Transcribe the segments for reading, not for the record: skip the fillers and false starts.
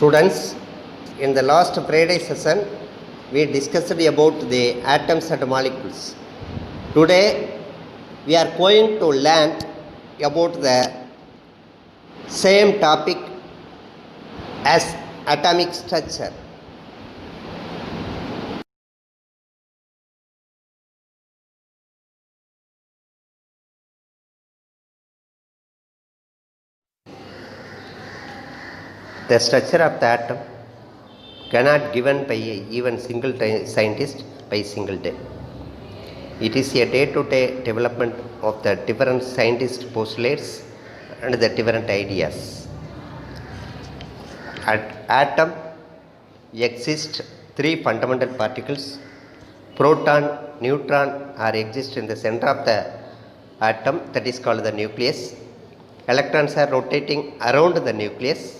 Students, in the last Friday session, we discussed about the atoms and molecules. Today, we are going to learn about the same topic as atomic structure. The structure of the atom cannot given by even single scientist by single day. It is a day-to-day development of the different scientist postulates and the different ideas. At atom exist three fundamental particles: proton, neutron are exist in the center of the atom, that is called the nucleus. Electrons are rotating around the nucleus.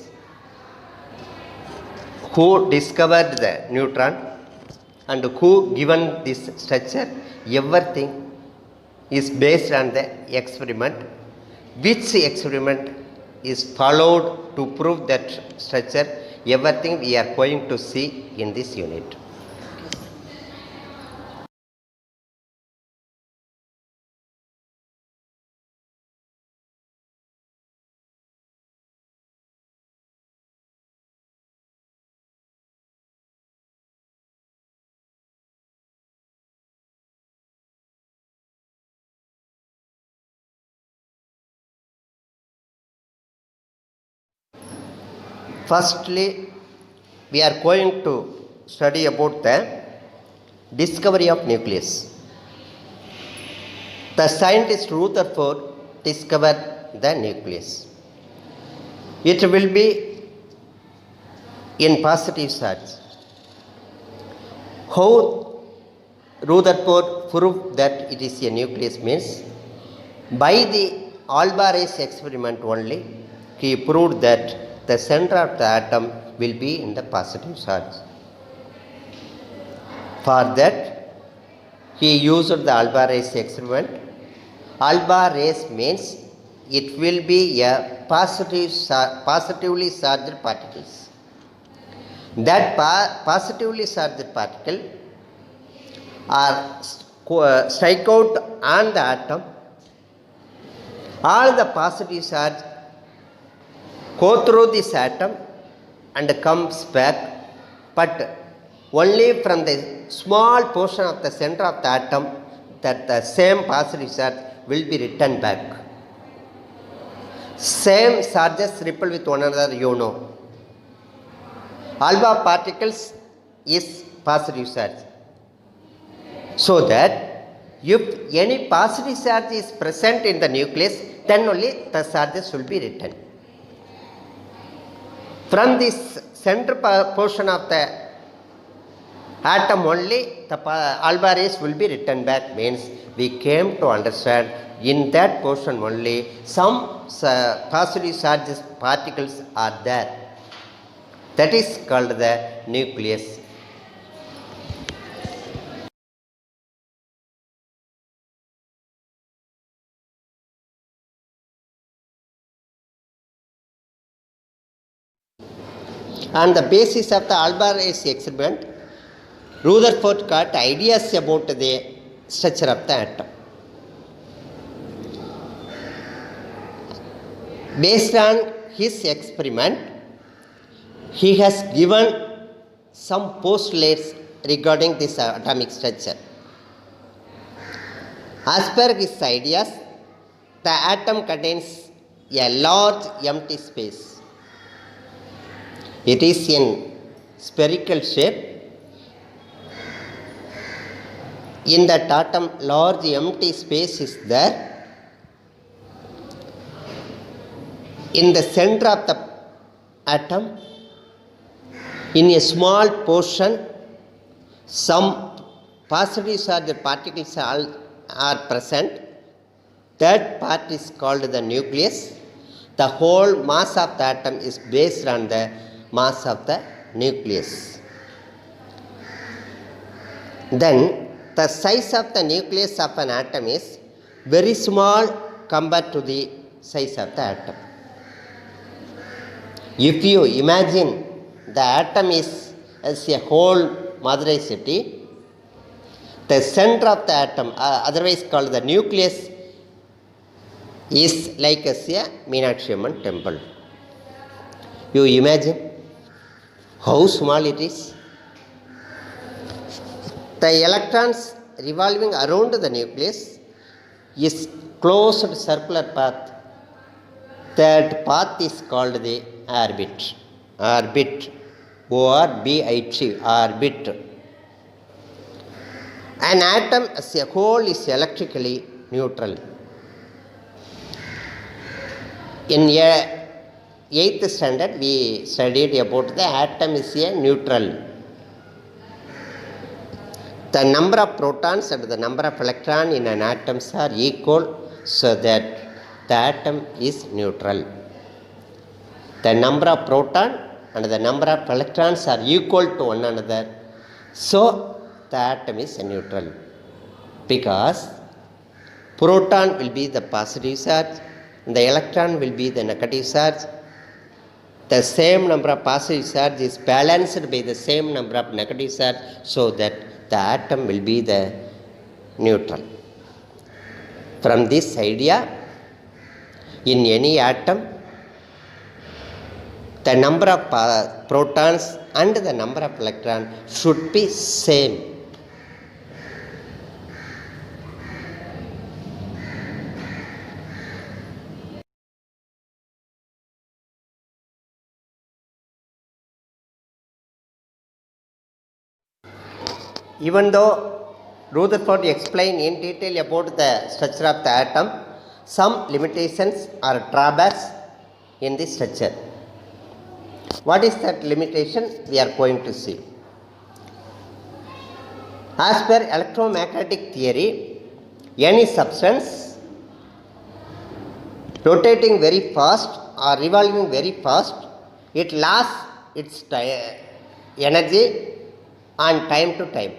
Who discovered the neutron and who given this structure? Everything is based on the experiment. Which experiment is followed to prove that structure? Everything we are going to see in this unit. Firstly, we are going to study about the discovery of nucleus. The scientist Rutherford discovered the nucleus. It will be in positive charge. How Rutherford proved that it is a nucleus means by the Alvarez experiment only, he proved that the center of the atom will be in the positive charge. For that, he used the Alvarez experiment. Alvarez means it will be a positively charged particles. That positively charged particle are strike out on the atom. All the positive charge go through this atom and comes back, but only from the small portion of the center of the atom that the same positive charge will be returned back. Same charges repel with one another, you know. Alpha particles is positive charge. So that if any positive charge is present in the nucleus, then only the charges will be returned. From this center portion of the atom only, the Alvarez will be returned back, means we came to understand in that portion only some positive charges particles are there. That is called the nucleus. On the basis of the Alvarez experiment, Rutherford got ideas about the structure of the atom. Based on his experiment, he has given some postulates regarding this atomic structure. As per his ideas, the atom contains a large empty space. It is in spherical shape. In that atom, large empty space is there. In the center of the atom, in a small portion, some positive charged particles are present. That part is called the nucleus. The whole mass of the atom is based on the mass of the nucleus. Then the size of the nucleus of an atom is very small compared to the size of the atom. If you imagine the atom is as a whole Madurai city. The center of the atom, otherwise called the nucleus, is like as a Meenakshi Amman temple. You imagine how small it is. The electrons revolving around the nucleus is closed circular path. That path is called the orbit. Orbit. O-R-B-I-T. Orbit. An atom as a whole is electrically neutral. In 8th standard, we studied about the atom is a neutral. The number of protons and the number of electrons in an atom are equal, so that the atom is neutral. The number of protons and the number of electrons are equal to one another, so the atom is neutral. Because proton will be the positive charge, and the electron will be the negative charge. The same number of positive charge is balanced by the same number of negative charge, so that the atom will be the neutral. From this idea, in any atom, the number of protons and the number of electrons should be same. Even though Rutherford explained in detail about the structure of the atom, some limitations or drawbacks in the structure. What is that limitation? We are going to see. As per electromagnetic theory, any substance rotating very fast or revolving very fast, it lost its energy on time to time.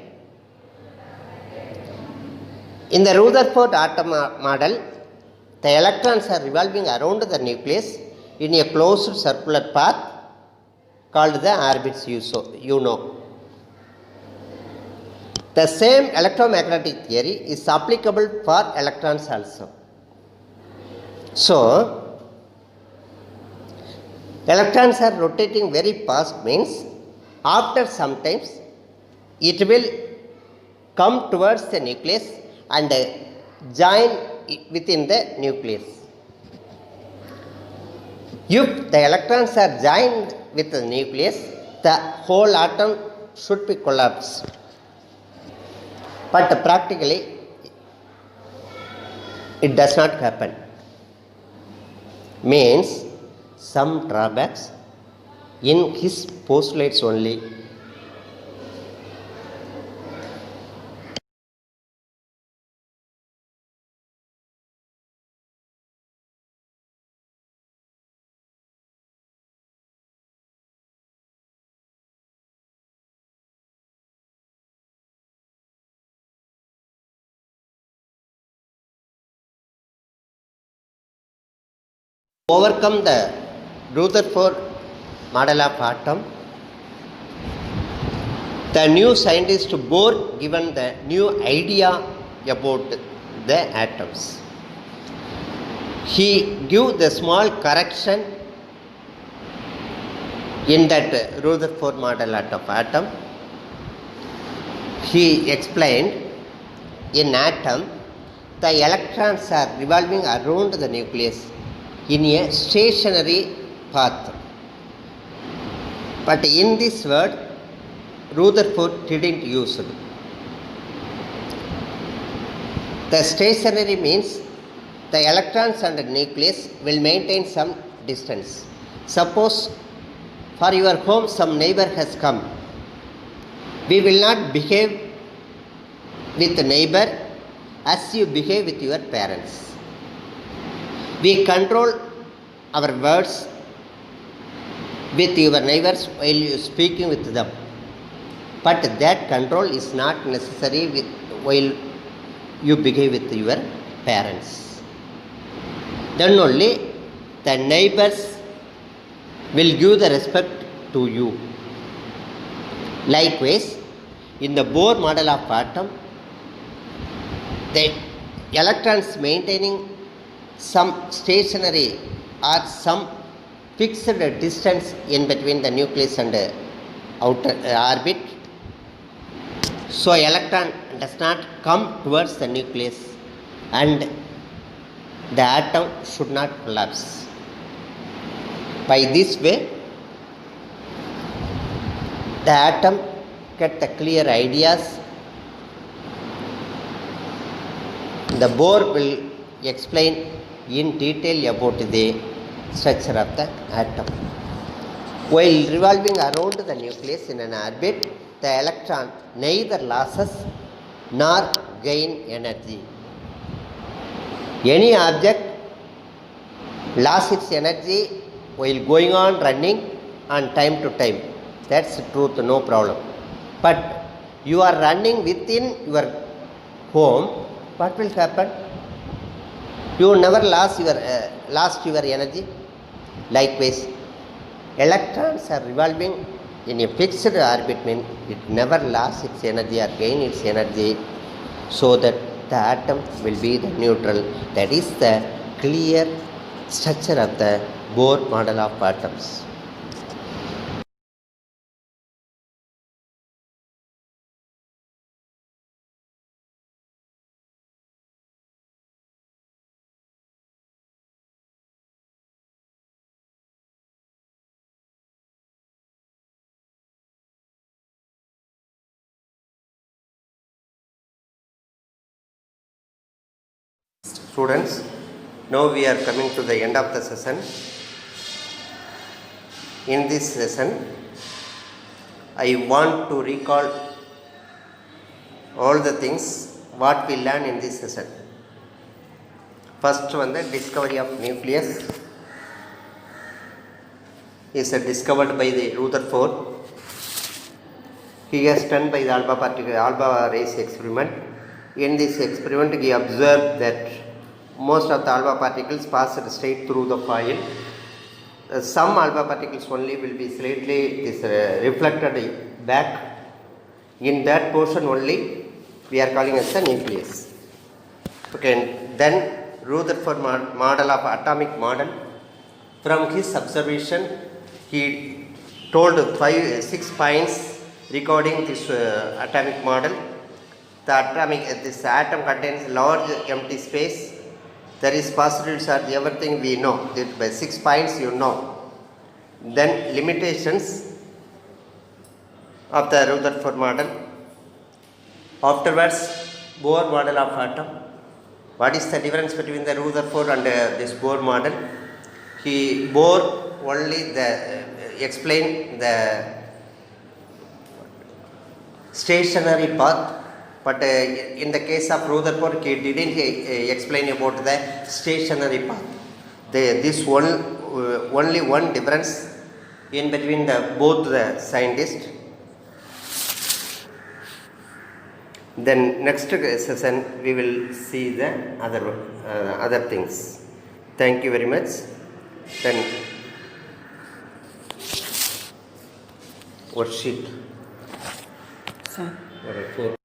In the Rutherford atom model, the electrons are revolving around the nucleus in a closed circular path called the orbits, you know. The same electromagnetic theory is applicable for electrons also. So, electrons are rotating very fast means after some times it will come towards the nucleus and join within the nucleus. If the electrons are joined with the nucleus, the whole atom should be collapsed. But practically, it does not happen. Means some drawbacks in his postulates only. Overcome the Rutherford model of atom, the new scientist Bohr given the new idea about the atoms. He gave the small correction in that Rutherford model of atom. He explained, in atom, the electrons are revolving around the nucleus in a stationary path. But in this word, Rutherford didn't use it. The stationary means the electrons and the nucleus will maintain some distance. Suppose for your home some neighbor has come. We will not behave with the neighbor as you behave with your parents. We control our words with your neighbors while you are speaking with them. But that control is not necessary while you behave with your parents. Then only the neighbors will give the respect to you. Likewise, in the Bohr model of atom, the electrons maintaining some stationary or some fixed distance in between the nucleus and outer orbit. So electron does not come towards the nucleus and the atom should not collapse. By this way, the atom get the clear ideas. The Bohr will explain in detail about the structure of the atom. While revolving around the nucleus in an orbit, the electron neither loses nor gain energy. Any object loses its energy while going on running on time to time. That's the truth, no problem. But you are running within your home, what will happen? You never lost your energy. Likewise, electrons are revolving in a fixed orbit, means it never lost its energy or gain its energy, so that the atom will be the neutral. That is the clear structure of the Bohr model of atoms. Students, now we are coming to the end of the session. In this session, I want to recall all the things what we learned in this session. First one, the discovery of nucleus is discovered by the Rutherford. He has done by the alpha rays experiment. In this experiment, he observed that most of the alpha particles passed straight through the foil. Some alpha particles only will be slightly reflected back. In that portion only, we are calling as the nucleus. Okay, then Rutherford model of atomic model. From his observation, he told 6 points regarding this atomic model. This atom contains large empty space. There is positive charge, everything we know. By 6 points you know. Then limitations of the Rutherford model. Afterwards, Bohr model of atom. What is the difference between the Rutherford and this Bohr model? Bohr only explain the stationary path. But in the case of Rutherford, he didn't explain about the stationary path. Only one difference in between both the scientists. Then next session we will see the other things. Thank you very much. Then worksheet. Sir. All right, 4.